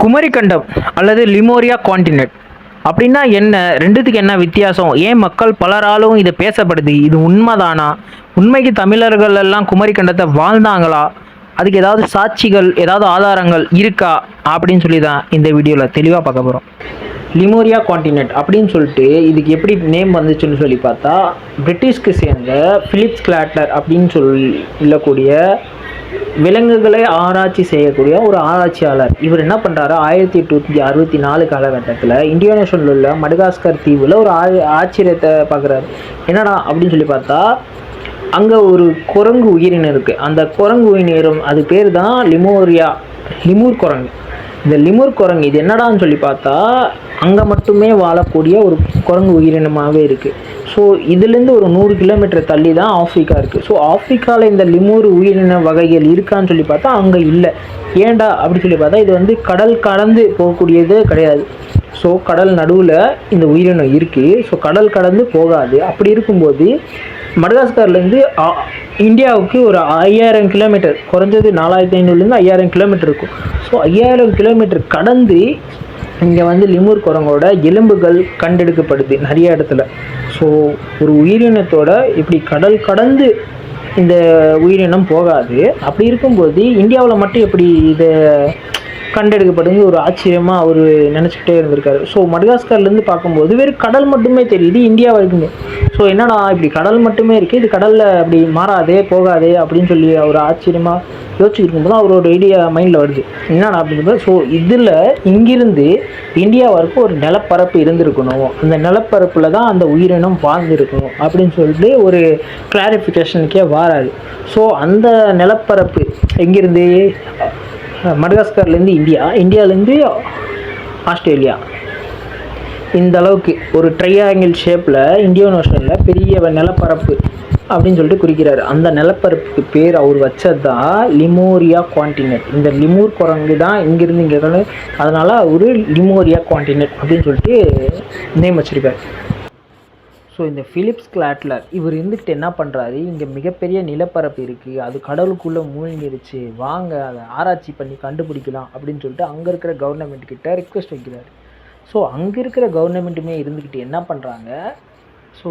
குமரிக்கண்டம் அல்லது லிமோரியா கான்டினென்ட் அப்படின்னா என்ன? ரெண்டுத்துக்கு என்ன வித்தியாசம்? ஏன் மக்கள் பலராலும் இது பேசப்படுது? இது உண்மைதானா? உண்மைக்கு தமிழர்கள் எல்லாம் குமரிக்கண்டத்தை வாழ்ந்தாங்களா? அதுக்கு ஏதாவது சாட்சிகள், ஏதாவது ஆதாரங்கள் இருக்கா அப்படின்னு சொல்லி தான் இந்த வீடியோவில் தெளிவாக பார்க்க போகிறோம். லிமோரியா கான்டினென்ட் அப்படின்னு சொல்லிட்டு இதுக்கு எப்படி நேம் வந்துச்சுன்னு சொல்லி பார்த்தா, பிரிட்டிஷ்க்கு சேர்ந்த பிலிப்ஸ் கிளாட்லர் அப்படின்னு சொல்லக்கூடிய விலங்குகளை ஆராய்ச்சி செய்யக்கூடிய ஒரு ஆராய்ச்சியாளர். இவர் என்ன பண்ணுறாரு, 1864 காலகட்டத்தில் இந்தோனேஷியாவில் உள்ள மடகாஸ்கர் தீவில் ஒரு ஆச்சரியத்தை பார்க்குறாரு. என்னடா அப்படின்னு சொல்லி பார்த்தா, அங்கே ஒரு குரங்கு உயிரினம் இருக்குது. அந்த குரங்கு உயிரினம் அது பேர் தான் லிமூர் குரங்கு. இந்த லிமூர் குரங்கு இது என்னடான்னு சொல்லி பார்த்தா, அங்கே மட்டுமே வாழக்கூடிய ஒரு குரங்கு உயிரினமாகவே இருக்குது. ஸோ இதுலேருந்து ஒரு 100 கிலோமீட்டர் தள்ளி தான் ஆஃப்ரிக்கா இருக்குது. ஸோ ஆஃப்ரிக்காவில் இந்த லிமூர் உயிரின வகைகள் இருக்கான்னு சொல்லி பார்த்தா அங்கே இல்லை. ஏண்டா அப்படி சொல்லி பார்த்தா, இது வந்து கடல் கடந்து போகக்கூடியது கிடையாது. ஸோ கடல் நடுவில் இந்த உயிரினம் இருக்குது. ஸோ கடல் கடந்து போகாது. அப்படி இருக்கும்போது மடகாஸ்கர்லேருந்து இந்தியாவுக்கு ஒரு 5000 கிலோமீட்டர், குறைஞ்சது 4500லேருந்து 5000 கிலோமீட்டர் இருக்கும். ஸோ 5000 கிலோமீட்டர் கடந்து இங்கே வந்து லிமூர் குரங்கோட எலும்புகள் கண்டெடுக்கப்படுது நிறைய இடத்துல. ஸோ ஒரு உயிரினத்தோட இப்படி கடல் கடந்து இந்த உயிரினம் போகாது. அப்படி இருக்கும்போது இந்தியாவில் மட்டும் எப்படி இதை கண்டெடுக்கப்படுது ஒரு ஆச்சரியமாக அவர் நினச்சிக்கிட்டே இருந்திருக்காரு. ஸோ மடகாஸ்கர்லேருந்து பார்க்கும்போது வெறும் கடல் மட்டுமே தெரியுது இந்தியா வரைக்குமே. ஸோ என்னடா இப்படி கடல் மட்டுமே இருக்குது, இது கடலில் அப்படி மாறாதே போகாதே அப்படின்னு சொல்லி அவர் ஆச்சரியமாக யோசிச்சுட்டு இருக்கும்போது அவரோட ஐடியா மைண்டில் வருது. என்னடா அப்படிங்கும்போது, ஸோ இதில் இங்கிருந்து இந்தியா வரைக்கும் ஒரு நிலப்பரப்பு இருந்திருக்கணும், அந்த நிலப்பரப்பில் தான் அந்த உயிரினம் வாழ்ந்துருக்கணும் அப்படின்னு சொல்லிட்டு ஒரு கிளாரிஃபிகேஷனுக்கே வராது. ஸோ அந்த நிலப்பரப்பு எங்கிருந்து, மடகாஸ்கர்லேருந்து இந்தியாவிலேருந்து ஆஸ்திரேலியா, இந்த அளவுக்கு ஒரு ட்ரையாங்கிள் ஷேப்பில் இந்தோனேஷியாவில் பெரிய நிலப்பரப்பு அப்படின்னு சொல்லிட்டு குறிக்கிறார். அந்த நிலப்பரப்புக்கு பேர் அவர் வச்சது தான் லிமோரியா கான்டினென்ட். இந்த லிமூர் குரங்கு தான் இங்கேருந்து இங்கே, அதனால் அவர் லிமோரியா கான்டினென்ட் அப்படின்னு சொல்லிட்டு நேம் வச்சுருக்கார். ஸோ இந்த பிலிப்ஸ் கிளாட்லர் இவர் இருந்துக்கிட்டு என்ன பண்ணுறாரு, இங்கே மிகப்பெரிய நிலப்பரப்பு இருக்குது, அது கடலுக்குள்ளே மூழ்கிடுச்சு, வாங்க அதை ஆராய்ச்சி பண்ணி கண்டுபிடிக்கலாம் அப்படின்னு சொல்லிட்டு அங்கே இருக்கிற கவர்மெண்ட் கிட்ட ரிக்வெஸ்ட் வைக்கிறாரு. ஸோ அங்கே இருக்கிற கவர்மெண்ட்டுமே இருந்துக்கிட்டு என்ன பண்ணுறாங்க, ஸோ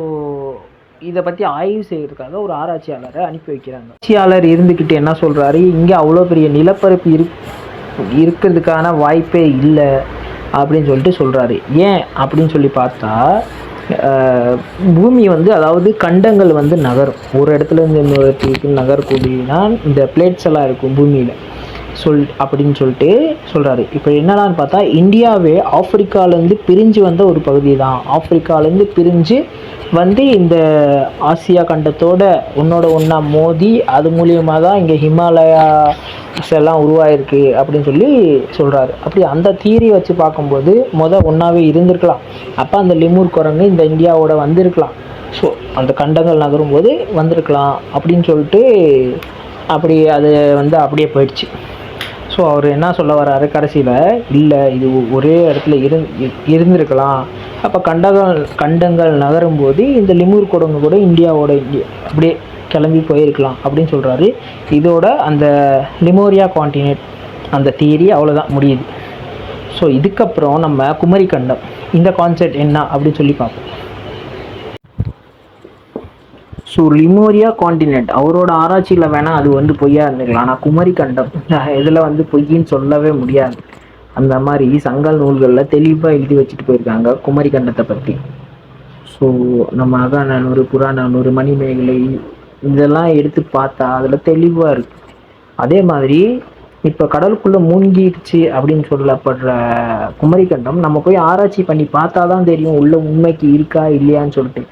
இதை பற்றி ஆய்வு செய்கிறதுக்காக ஒரு ஆராய்ச்சியாளரை அனுப்பி வைக்கிறாங்க. ஆராய்ச்சியாளர் இருந்துக்கிட்டு என்ன சொல்கிறாரு, இங்கே அவ்வளோ பெரிய நிலப்பரப்பு இருக்கிறதுக்கான வாய்ப்பே இல்லை அப்படின்னு சொல்லிட்டு சொல்கிறாரு. ஏன் அப்படின்னு சொல்லி பார்த்தா, பூமி வந்து, அதாவது கண்டங்கள் வந்து நகரும், ஒரு இடத்துல இருந்து இன்னொரு இடத்துக்கு நகரக்கூடியனா இந்த பிளேட்ஸ் எல்லாம் இருக்கும் பூமியில் அப்படின்னு சொல்லிட்டு சொல்கிறாரு. இப்போ என்னடான்னு பார்த்தா, இந்தியாவே ஆப்பிரிக்காலேருந்து பிரிஞ்சு வந்த ஒரு பகுதி தான். ஆப்பிரிக்காலேருந்து பிரிஞ்சு வந்து இந்த ஆசியா கண்டத்தோட ஒன்றா மோதி அது மூலியமாக தான் இங்கே ஹிமாலயாஸ் எல்லாம் உருவாயிருக்கு அப்படின்னு சொல்லி சொல்கிறாரு. அப்படி அந்த தியரி வச்சு பார்க்கும்போது ஒன்றாவே இருந்திருக்கலாம். அப்போ அந்த லிமூர் குரங்கு இந்த இந்தியாவோட வந்திருக்கலாம். ஸோ அந்த கண்டங்கள் நகரும்போது வந்திருக்கலாம் அப்படின்னு சொல்லிட்டு அப்படி அது வந்து அப்படியே போயிடுச்சு. ஸோ அவர் என்ன சொல்ல வர்றாரு கடைசியில், இல்லை இது ஒரே இடத்துல இருந்திருக்கலாம். அப்போ கண்டங்கள் நகரும்போது இந்த லிமூர் குரங்கு கூட இந்தியாவோட அப்படியே கிளம்பி போயிருக்கலாம் அப்படின்னு சொல்கிறாரு. இதோட அந்த லிமோரியா கான்டினென்ட் அந்த தியரி அவ்வளோதான் முடியுது. ஸோ இதுக்கப்புறம் நம்ம குமரிக்கண்டம் இந்த கான்செப்ட் என்ன அப்படின்னு சொல்லி பார்ப்போம். ஸோ லிமோரியா கான்டினென்ட் அவரோட ஆராய்ச்சியில் வேணால் அது வந்து பொய்யா இருந்துக்கலாம். ஆனால் குமரிக்கண்டம் இதில் வந்து பொய்யின்னு சொல்லவே முடியாது. அந்த மாதிரி சங்கல் நூல்களில் தெளிவாக எழுதி வச்சுட்டு போயிருக்காங்க குமரிக்கண்டத்தை பற்றி. ஸோ நம்ம அகநானூறு, புறநானூறு, மணிமேகலை இதெல்லாம் எடுத்து பார்த்தா அதில் தெளிவாக இருக்குது. அதே மாதிரி இப்போ கடலுக்குள்ளே மூழ்கிடுச்சு அப்படின்னு சொல்லப்படுற குமரிக்கண்டம் நம்ம போய் ஆராய்ச்சி பண்ணி பார்த்தா தான் தெரியும் உள்ள உண்மைக்கு இருக்கா இல்லையான்னு சொல்லிட்டு.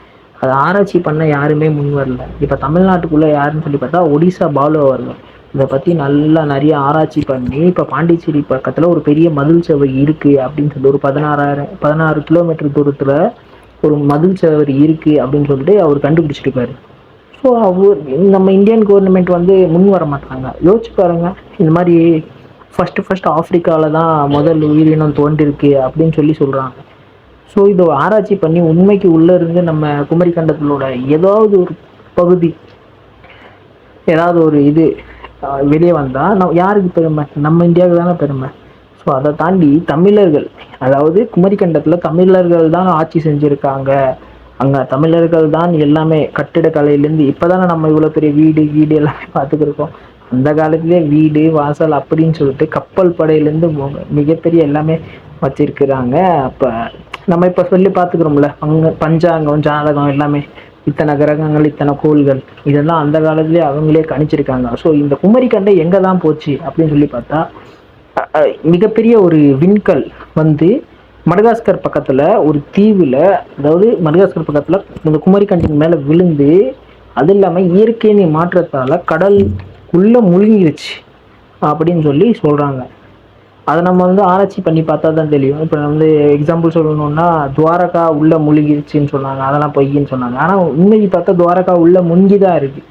அதை ஆராய்ச்சி பண்ண யாருமே முன் வரல. இப்போ தமிழ்நாட்டுக்குள்ளே யாருன்னு சொல்லி பார்த்தா ஒடிசா பாலு அவர்கள் இதை பற்றி நல்லா நிறைய ஆராய்ச்சி பண்ணி இப்போ பாண்டிச்சேரி பக்கத்தில் ஒரு பெரிய மதில் சுவர் இருக்குது அப்படின்னு சொல்லி ஒரு 16 கிலோமீட்டர் தூரத்தில் ஒரு மதில் சுவர் இருக்குது அப்படின்னு சொல்லிட்டு அவர் கண்டுபிடிச்சிருக்காரு. ஸோ நம்ம இந்தியன் கவர்மெண்ட் வந்து முன் வர மாட்டாங்க. யோசிச்சு பாருங்க, இந்த மாதிரி ஃபஸ்ட்டு ஆஃப்ரிக்காவில் தான் முதல் உயிரினம் தோன்றிருக்கு அப்படின்னு சொல்லி சொல்கிறாங்க. ஸோ இதை ஆராய்ச்சி பண்ணி உண்மைக்கு உள்ளே இருந்து நம்ம குமரிக்கண்டத்திலோட ஏதாவது ஒரு பகுதி, ஏதாவது ஒரு இது வெளியே வந்தால் யாருக்கு பெருமை? நம்ம இந்தியாவுக்கு தானே பெருமை. ஸோ அதை தாண்டி தமிழர்கள், அதாவது குமரிக்கண்டத்தில் தமிழர்கள் தான் ஆட்சி செஞ்சுருக்காங்க, அங்கே தமிழர்கள் தான் எல்லாமே கட்டிடக்கலையிலேருந்து இப்போ தானே நம்ம இவ்வளோ பெரிய வீடு வீடு எல்லாமே பார்த்துக்கிருக்கோம். அந்த காலத்திலே வீடு வாசல் அப்படின்னு சொல்லிட்டு கப்பல் படையிலேருந்து மிகப்பெரிய எல்லாமே வச்சிருக்கிறாங்க. அப்போ நம்ம இப்போ சொல்லி பார்த்துக்கிறோம்ல, பஞ்சாங்கம் ஜாதகம் எல்லாமே இத்தனை கிரகங்கள் இத்தனை கோள்கள் இதெல்லாம் அந்த காலத்திலே அவங்களே கணிச்சிருக்காங்க. ஸோ இந்த குமரிக்கண்டை எங்கே தான் போச்சு அப்படின்னு சொல்லி பார்த்தா, மிகப்பெரிய ஒரு விண்கல் வந்து மடகாஸ்கர் பக்கத்தில் ஒரு தீவில், அதாவது மடகாஸ்கர் பக்கத்தில் இந்த குமரிக்கண்டின் மேலே விழுந்து, அது இல்லாமல் இயற்கை மாற்றத்தால் கடலுக்குள்ளே முழுங்கிருச்சு அப்படின்னு சொல்லி சொல்கிறாங்க. அதை நம்ம வந்து ஆராய்ச்சி பண்ணி பார்த்தா தான் தெரியும். இப்போ வந்து எக்ஸாம்பிள் சொல்லணும்னா துவாரகா உள்ளே முழுகிருச்சுன்னு சொன்னாங்க, அதெல்லாம் பொய்ன்னு சொன்னாங்க. ஆனால் உண்மைக்கு பார்த்தா துவாரகா உள்ளே முங்கி தான் இருக்குது.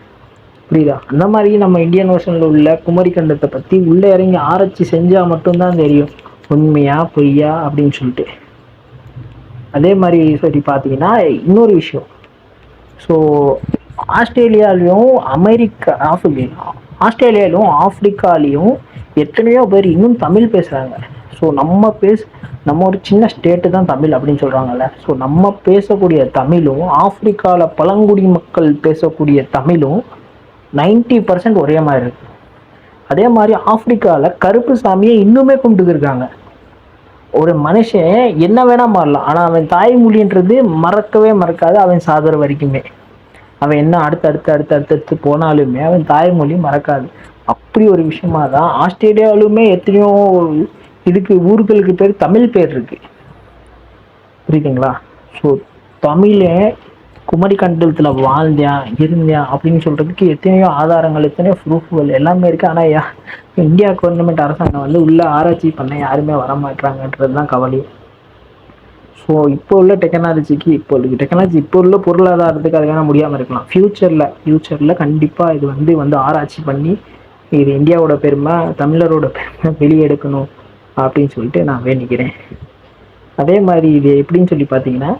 புரியுதா? அந்த மாதிரி நம்ம இந்தியன் ஓஷனில் உள்ள குமரிக்கண்டத்தை பற்றி உள்ளே இறங்கி ஆராய்ச்சி செஞ்சால் மட்டும்தான் தெரியும் உண்மையா பொய்யா அப்படின்னு சொல்லிட்டு. அதே மாதிரி சரி பார்த்தீங்கன்னா இன்னொரு விஷயம், ஸோ ஆஸ்திரேலியாலையும் ஆஸ்திரேலியாலையும் ஆப்பிரிக்காலையும் எத்தனையோ பேர் இன்னும் தமிழ் பேசுகிறாங்க. ஸோ நம்ம ஒரு சின்ன ஸ்டேட்டு தான் தமிழ் அப்படின்னு சொல்கிறாங்கல்ல. ஸோ நம்ம பேசக்கூடிய தமிழும் ஆப்பிரிக்காவில் பழங்குடி மக்கள் பேசக்கூடிய தமிழும் 90% ஒரே மாதிரி இருக்கு. அதே மாதிரி ஆப்பிரிக்காவில் கருப்பு சாமியை இன்னுமே கும்பிட்டு இருக்காங்க. ஒரு மனுஷன் என்ன வேணா மாறலாம், ஆனால் அவன் தாய்மொழின்றது மறக்கவே மறக்காது. அவன் சாகுற வரைக்குமே அவன் என்ன அடுத்து போனாலுமே அவன் தாய்மொழி மறக்காது. அப்படி ஒரு விஷயமா தான் ஆஸ்திரேலியாவிலுமே எத்தனையோ இதுக்கு ஊர்களுக்கு பேர் தமிழ் பேர் இருக்கு. புரியுதுங்களா? ஸோ தமிழே குமரிக்கண்டத்தில் வாழ்ந்தேன் இருந்தேன் அப்படின்னு சொல்றதுக்கு எத்தனையோ ஆதாரங்கள், எத்தனையோ ப்ரூஃப்கள் எல்லாமே இருக்கு. ஆனால் இந்தியா கவர்மெண்ட் அரசாங்கம் வந்து உள்ள ஆராய்ச்சி பண்ண யாருமே வரமாட்டாங்கன்றது தான் கவலை. ஸோ இப்போ உள்ள டெக்னாலஜிக்கு இப்போ உள்ள பொருளாதாரத்துக்கு அதுக்கான முடியாமல் இருக்கலாம். ஃப்யூச்சரில் கண்டிப்பாக இது வந்து ஆராய்ச்சி பண்ணி இது இந்தியாவோட பெருமை, தமிழரோட பெருமை வெளியே எடுக்கணும் அப்படின்னு சொல்லிட்டு நான் வேண்டிக்கிறேன். அதே மாதிரி இது எப்படின்னு சொல்லி பார்த்தீங்கன்னா,